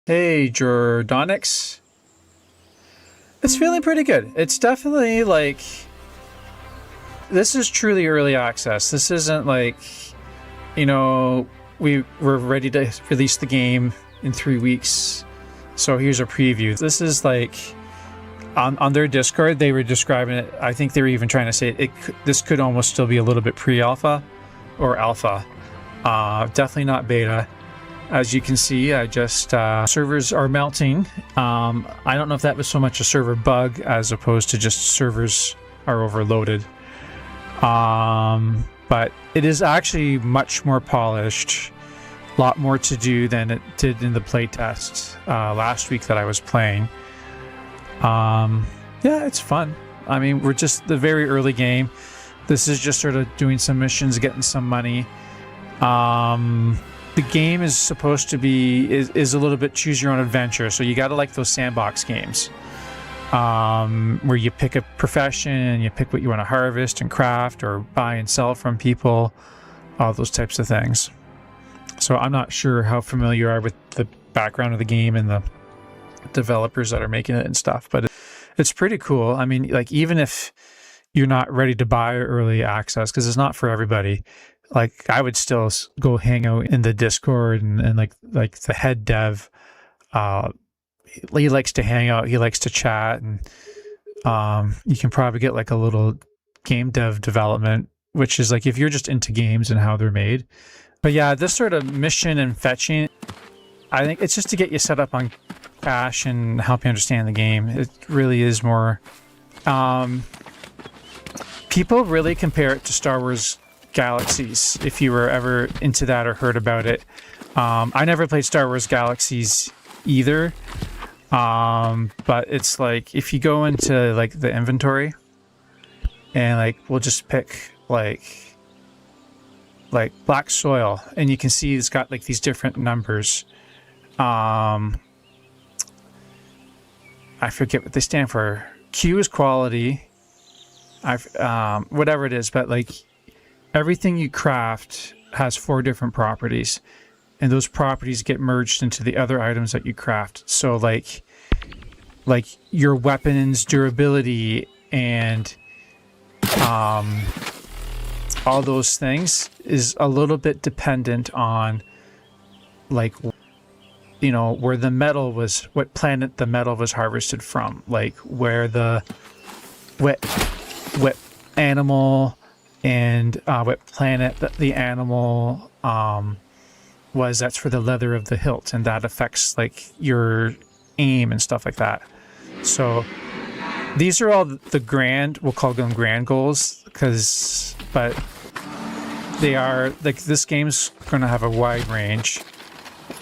Hey, Jordonix. It's feeling pretty good. It's definitely like... This is truly early access. This isn't like, you know, we're ready to release the game in 3 weeks. So here's a preview. This is like... On their Discord, they were describing it. I think they were even trying to say this could almost still be a little bit pre-alpha or alpha. Definitely not beta. As you can see, servers are melting. I don't know if that was so much a server bug as opposed to just servers are overloaded. But it is actually much more polished. A lot more to do than it did in the playtest last week that I was playing. Yeah, it's fun. I mean, we're just the very early game. This is just sort of doing some missions, getting some money. The game is supposed to be is a little bit choose your own adventure, so you got to like those sandbox games where you pick a profession, you pick what you want to harvest and craft or buy and sell from people, all those types of things. So I'm not sure how familiar you are with the background of the game and the developers that are making it and stuff, but it's pretty cool. I mean, like, even if you're not ready to buy early access, because it's not for everybody, like, I would still go hang out in the Discord and like the head dev, he likes to hang out, he likes to chat, and you can probably get like a little game dev development, which is like if you're just into games and how they're made. But yeah, this sort of mission and fetching, I think it's just to get you set up on cache and help you understand the game. It really is more... people really compare it to Star Wars Galaxies, if you were ever into that or heard about it. I never played Star Wars Galaxies either, but it's like if you go into like the inventory and like we'll just pick like black soil, and you can see it's got like these different numbers. I forget what they stand for. Q is quality. Whatever it is, but like everything you craft has 4 different properties, and those properties get merged into the other items that you craft. So like your weapons durability and all those things is a little bit dependent on like, you know, where the metal was, what planet the metal was harvested from, like where the what animal and what planet that the animal was. That's for the leather of the hilt, and that affects like your aim and stuff like that. So these are all the grand, we'll call them grand goals, but they are like, this game's going to have a wide range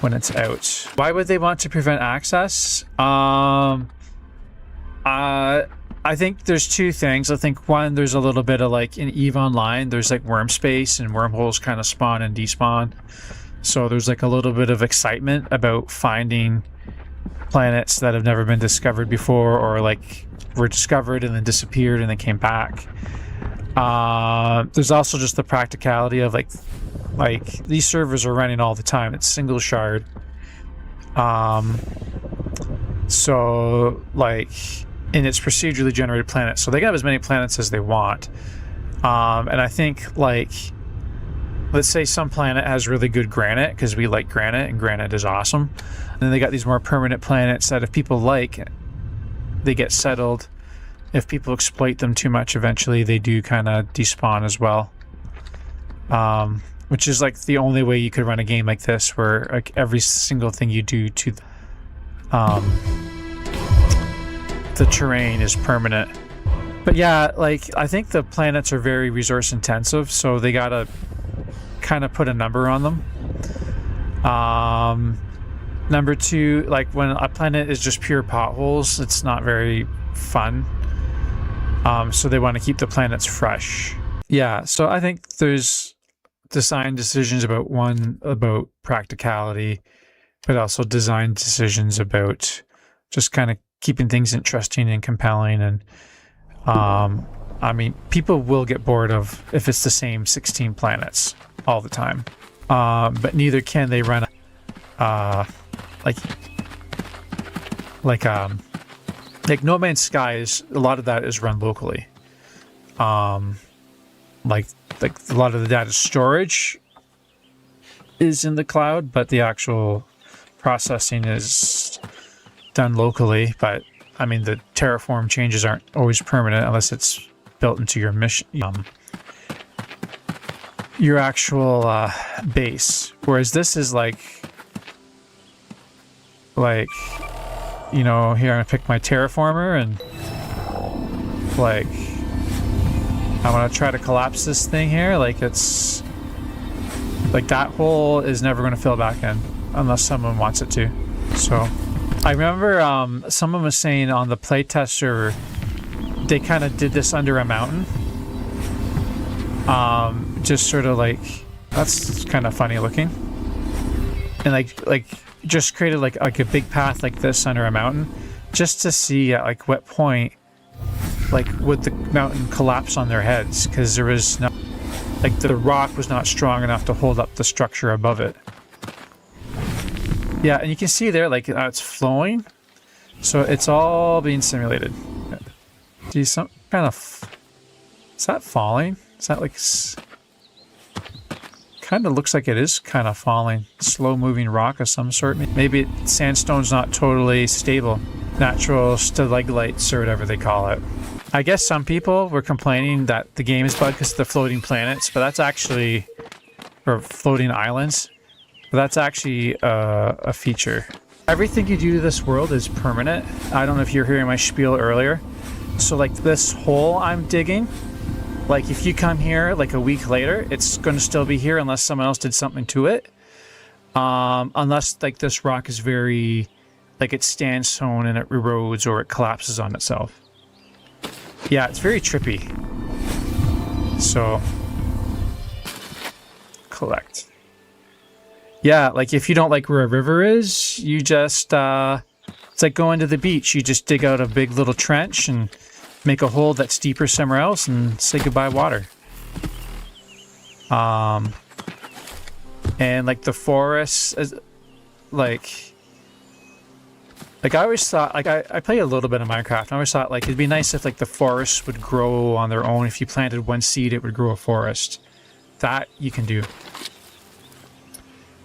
when it's out. Why would they want to prevent access? I think there's 2 things. I think one, there's a little bit of like in EVE Online, there's like worm space and wormholes kind of spawn and despawn. So there's like a little bit of excitement about finding planets that have never been discovered before, or like were discovered and then disappeared and then came back. There's also just the practicality of like these servers are running all the time. It's single shard. So like, and it's procedurally generated planets, so they can have as many planets as they want. And I think like, let's say some planet has really good granite, because we like granite and granite is awesome. And then they got these more permanent planets that if people like, they get settled. If people exploit them too much, eventually they do kind of despawn as well. Which is like the only way you could run a game like this, where like every single thing you do to the terrain is permanent. But yeah, like I think the planets are very resource intensive, so they gotta kind of put a number on them. Number 2, like when a planet is just pure potholes, it's not very fun. So they want to keep the planets fresh. Yeah, so I think there's design decisions about practicality, but also design decisions about just kind of keeping things interesting and compelling. And I mean, people will get bored of if it's the same 16 planets all the time, but neither can they run like like No Man's Sky is a lot of that is run locally. Like a lot of the data storage is in the cloud, but the actual processing is done locally. But I mean, the terraform changes aren't always permanent unless it's built into your mission, your actual base. Whereas this is like you know, here I'm gonna pick my terraformer and like I'm gonna try to collapse this thing here. Like it's like that hole is never gonna fill back in unless someone wants it to. So I remember someone was saying on the playtest server they kind of did this under a mountain. Just sort of like, that's kind of funny looking, and like just created like a big path like this under a mountain, just to see at like what point like would the mountain collapse on their heads, because there was no, like the rock was not strong enough to hold up the structure above it. Yeah, and you can see there like it's flowing, so it's all being simulated. See some kind of, is that falling? Is that like, kind of looks like it is kind of falling. Slow moving rock of some sort. Maybe sandstone's not totally stable. Natural stalagmites or whatever they call it. I guess some people were complaining that the game is bugged because of the floating planets, but that's actually, or floating islands, but that's actually a feature. Everything you do to this world is permanent. I don't know if you're hearing my spiel earlier. So like this hole I'm digging, like if you come here like a week later, it's going to still be here unless someone else did something to it. Unless like this rock is very, like it's sandstone and it erodes or it collapses on itself. Yeah, it's very trippy. So, collect. Yeah, like if you don't like where a river is, you just, it's like going to the beach. You just dig out a big little trench and make a hole that's deeper somewhere else and say goodbye water. And like the forest, like I always thought, like I play a little bit of Minecraft, and I always thought like it'd be nice if like the forests would grow on their own. If you planted one seed, it would grow a forest. That you can do.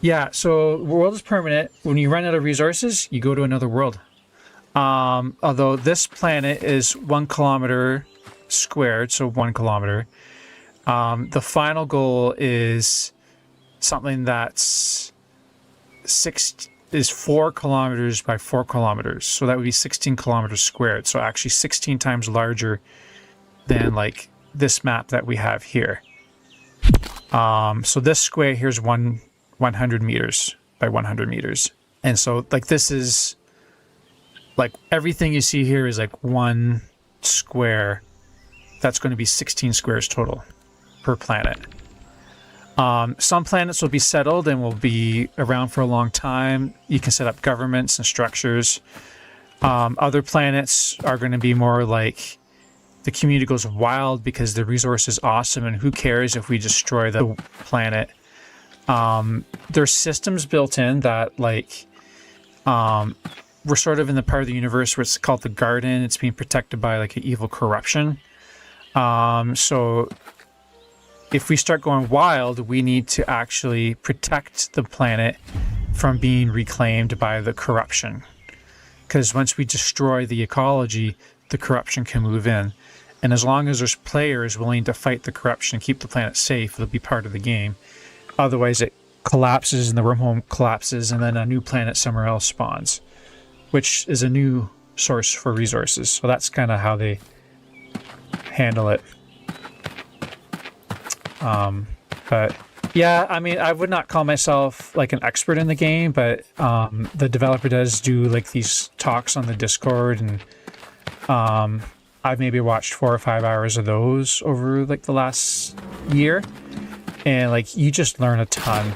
Yeah, so the world is permanent. When you run out of resources, you go to another world. Although this planet is 1 kilometer squared, so 1 kilometer. The final goal is something that's 4 kilometers by 4 kilometers. So that would be 16 kilometers squared. So actually 16 times larger than like this map that we have here. So this square here is 100 meters by 100 meters. And so like this is like everything you see here is like 1 square. That's going to be 16 squares total per planet. Some planets will be settled and will be around for a long time. You can set up governments and structures. Other planets are going to be more like the community goes wild because the resource is awesome and who cares if we destroy the planet. There's systems built in that like we're sort of in the part of the universe where it's called the garden. It's being protected by like an evil corruption. So if we start going wild, we need to actually protect the planet from being reclaimed by the corruption. Because once we destroy the ecology, the corruption can move in. And as long as there's players willing to fight the corruption and keep the planet safe, it'll be part of the game. Otherwise, it collapses and the wormhole collapses and then a new planet somewhere else spawns, which is a new source for resources. So that's kind of how they handle it. But yeah, I mean, I would not call myself like an expert in the game, but the developer does do like these talks on the Discord, and I've maybe watched 4 or 5 hours of those over like the last year, and like you just learn a ton.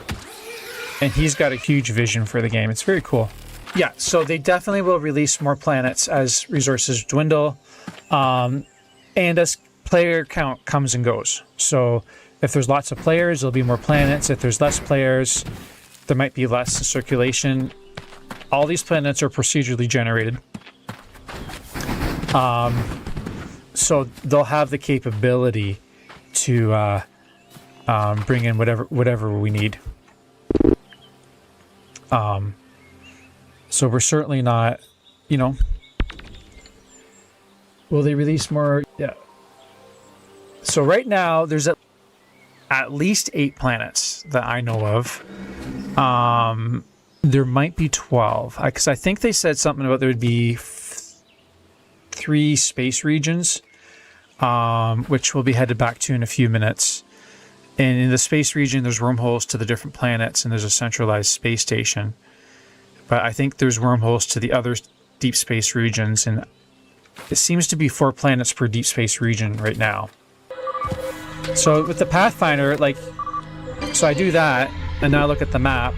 And he's got a huge vision for the game. It's very cool. Yeah, so they definitely will release more planets as resources dwindle, and as player count comes and goes. So if there's lots of players, there'll be more planets. If there's less players, there might be less circulation. all these planets are procedurally generated. So they'll have the capability to bring in whatever we need. So we're certainly not, you know. Will they release more? Yeah. So right now there's at least 8 planets that I know of. There might be 12, because I think they said something about there would be 3 space regions, which we'll be headed back to in a few minutes. And in the space region, there's wormholes to the different planets, and there's a centralized space station. But I think there's wormholes to the other deep space regions, and it seems to be 4 planets per deep space region right now. So with the Pathfinder, like, so I do that, and now I look at the map,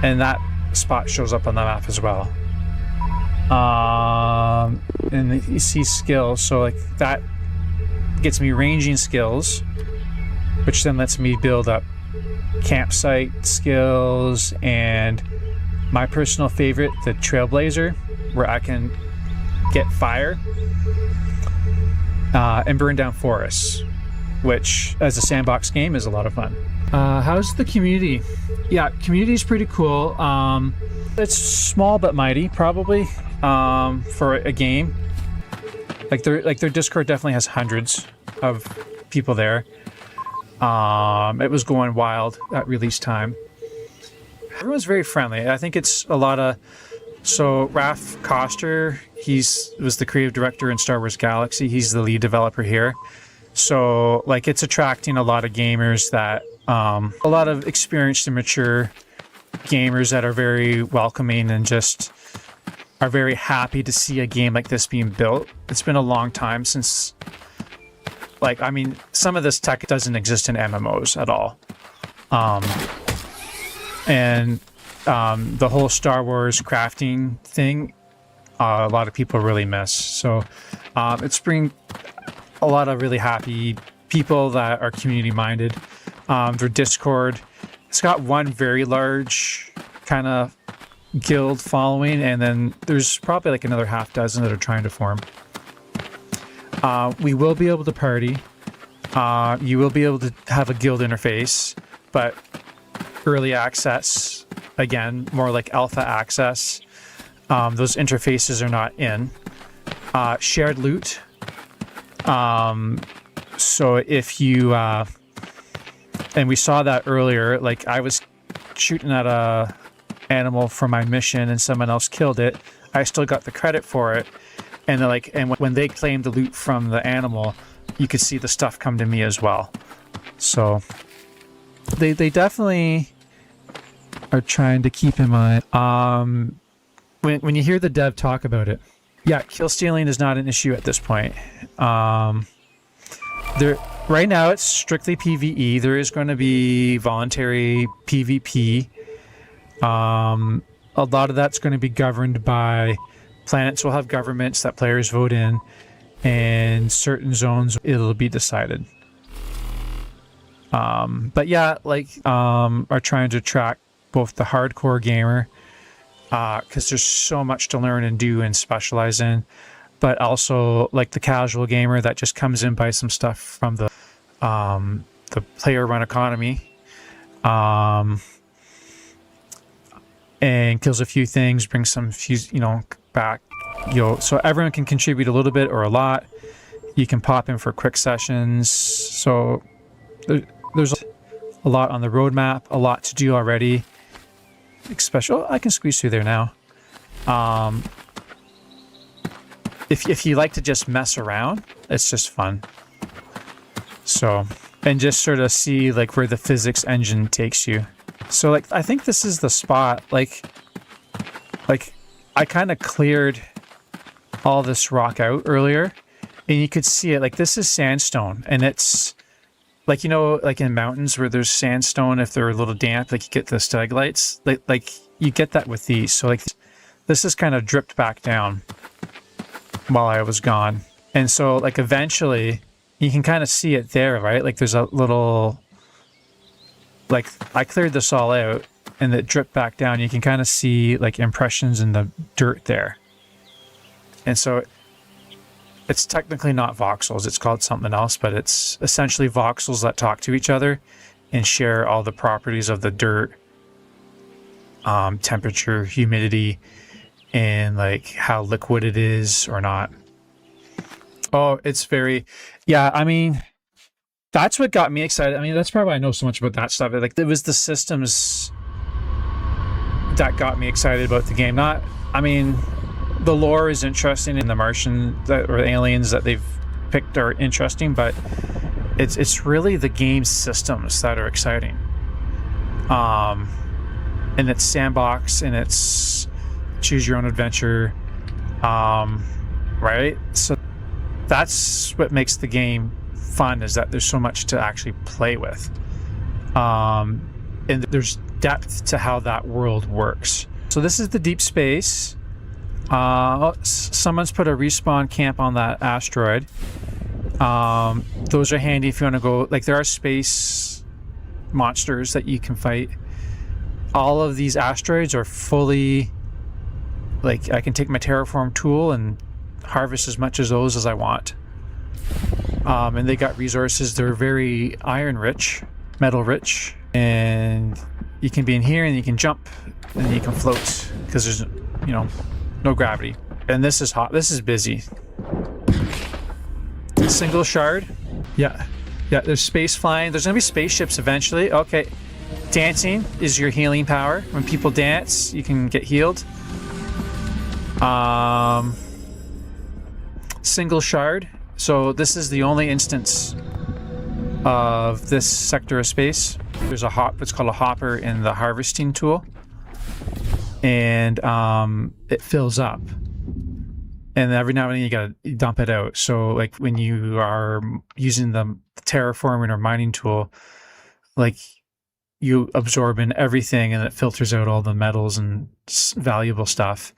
and that spot shows up on the map as well. And you see skills, so like that gets me ranging skills, which then lets me build up campsite skills, and my personal favorite, the Trailblazer, where I can get fire and burn down forests, which as a sandbox game is a lot of fun. How's the community? Yeah, community is pretty cool. It's small but mighty, probably, for a game. Like their Discord definitely has hundreds of people there. It was going wild at release time. Everyone's very friendly. I think it's a lot of... So Raph Koster, was the creative director in Star Wars Galaxy. He's the lead developer here. So like it's attracting a lot of gamers that... a lot of experienced and mature gamers that are very welcoming and just are very happy to see a game like this being built. It's been a long time since... Like, I mean, some of this tech doesn't exist in MMOs at all. The whole Star Wars crafting thing, a lot of people really miss. So it's bringing a lot of really happy people that are community-minded. Their Discord, it's got one very large kind of guild following, and then there's probably like another half dozen that are trying to form. We will be able to party. You will be able to have a guild interface, but early access, again, more like alpha access. Those interfaces are not in. Shared loot. So if you... and we saw that earlier, like I was shooting at a animal for my mission and someone else killed it. I still got the credit for it. And when they claimed the loot from the animal, you could see the stuff come to me as well. So they definitely are trying to keep in mind. When you hear the dev talk about it, yeah, kill stealing is not an issue at this point. Right now it's strictly PvE. There is going to be voluntary PvP. A lot of that's going to be governed by planets will have governments that players vote in, and certain zones it'll be decided. But yeah, like are trying to attract both the hardcore gamer, because there's so much to learn and do and specialize in, but also like the casual gamer that just comes in, buys some stuff from the player run economy, and kills a few things, brings some few, back. So everyone can contribute a little bit or a lot. You can pop in for quick sessions. So there's a lot on the roadmap, a lot to do already. Especially, I can squeeze through there now. If you like to just mess around, it's just fun. So, and just sort of see like where the physics engine takes you. So like, I think this is the spot. Like I kind of cleared all this rock out earlier, and you could see it. Like this is sandstone, and it's like, like in mountains where there's sandstone, if they're a little damp, like you get the stalagmites. Like you get that with these. So like this is kind of dripped back down while I was gone, and so like eventually you can kind of see it there, right? Like there's a little, like I cleared this all out, and that drip back down, you can kind of see like impressions in the dirt there. And so it's technically not voxels, it's called something else, but it's essentially voxels that talk to each other and share all the properties of the dirt, temperature, humidity, and like how liquid it is or not. Oh, it's very, yeah, I mean, that's what got me excited. I mean, that's probably why I know so much about that stuff. Like, it was the systems that got me excited about the game. Not, I mean, the lore is interesting, and the Martian or aliens that they've picked are interesting, but it's really the game systems that are exciting. And it's sandbox, and it's choose your own adventure, right? So that's what makes the game fun, is that there's so much to actually play with, and there's depth to how that world works. So this is the deep space. Someone's put a respawn camp on that asteroid. Those are handy if you want to go, like, there are space monsters that you can fight. All of these asteroids are fully, like, I can take my terraform tool and harvest as much of those as I want. And they got resources. They're very iron rich, metal rich, and you can be in here and you can jump and you can float because there's, you know, no gravity. And this is hot. This is busy. Single shard. Yeah. Yeah, there's space flying. There's going to be spaceships eventually. Okay. Dancing is your healing power. When people dance, you can get healed. Single shard. So this is the only instance of this sector of space. There's a what's called a hopper in the harvesting tool, and it fills up, and every now and then you gotta dump it out. So like when you are using the terraforming or mining tool, like you absorb in everything and it filters out all the metals and valuable stuff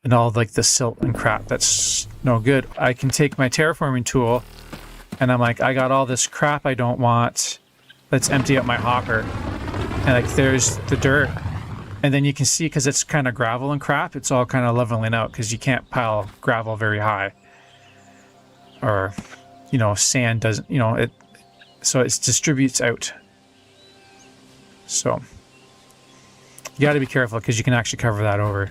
and all like the silt and crap that's no good. I can take my terraforming tool and I'm like, I got all this crap I don't want. Let's empty out my hopper. And like there's the dirt. And then you can see, because it's kind of gravel and crap, it's all kind of leveling out because you can't pile gravel very high. Or, you know, sand doesn't, you know, it, so it distributes out. So you got to be careful because you can actually cover that over.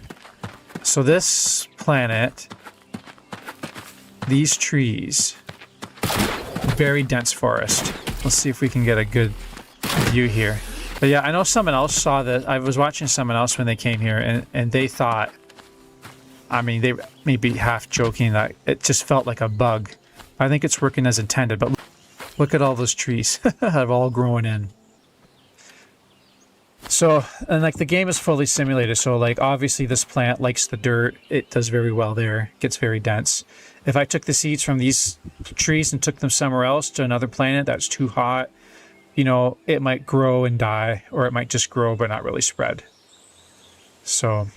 So this planet, these trees, very dense forest. Let's see if we can get a good view here. But yeah, I know someone else saw that. I was watching someone else when they came here, and they thought, I mean, they may be half joking that it just felt like a bug. I think it's working as intended, but look at all those trees have all grown in. So, and like the game is fully simulated. So like obviously this plant likes the dirt. It does very well there. It gets very dense. If I took the seeds from these trees and took them somewhere else to another planet that's too hot, you know, it might grow and die, or it might just grow but not really spread. So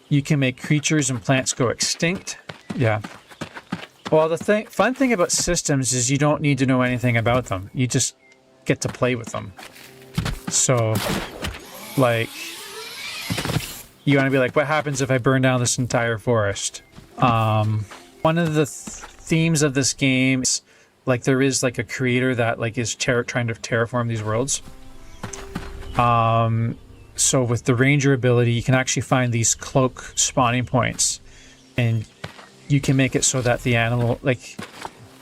you can make creatures and plants go extinct. Yeah. Well, the fun thing about systems is you don't need to know anything about them. You just get to play with them. So, like, you want to be like, what happens if I burn down this entire forest? One of the themes of this game is, like, there is like a creator that like is trying to terraform these worlds. So with the ranger ability, you can actually find these cloak spawning points, and you can make it so that the animal, like,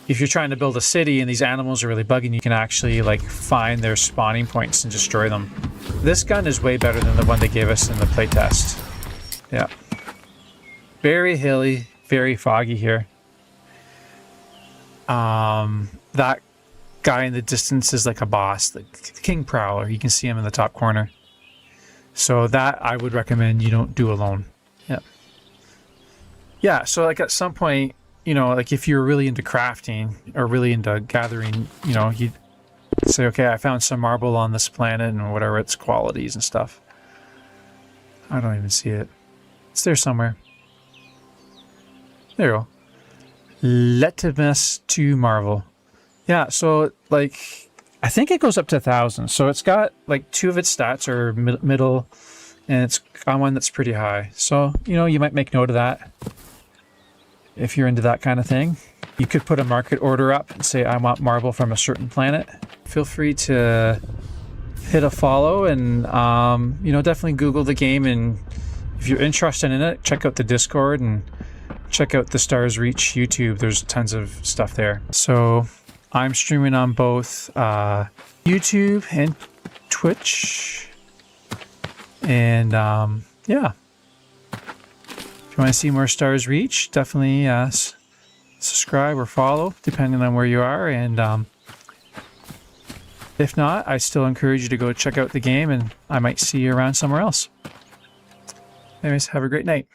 if you're trying to build a city and these animals are really bugging, you can actually like find their spawning points and destroy them. This gun is way better than the one they gave us in the playtest. Yeah. Very hilly, very foggy here. That guy in the distance is like a boss, the King Prowler. You can see him in the top corner. So that I would recommend you don't do alone. Yeah. Yeah, so like at some point, you know, like if you're really into crafting or really into gathering, you know, you'd say, okay, I found some marble on this planet and whatever its qualities and stuff. I don't even see it. It's there somewhere. There you go. Litmus to Marvel. Yeah, so like I think it goes up to 1,000. So it's got like 2 of its stats are middle, and it's on one that's pretty high. So, you know, you might make note of that if you're into that kind of thing. You could put a market order up and say, I want marble from a certain planet. Feel free to hit a follow and, you know, definitely Google the game. And if you're interested in it, check out the Discord and check out the Stars Reach YouTube. There's tons of stuff there. So I'm streaming on both YouTube and Twitch. And yeah, if you want to see more Stars Reach, definitely subscribe or follow, depending on where you are. And if not, I still encourage you to go check out the game, and I might see you around somewhere else. Anyways, have a great night.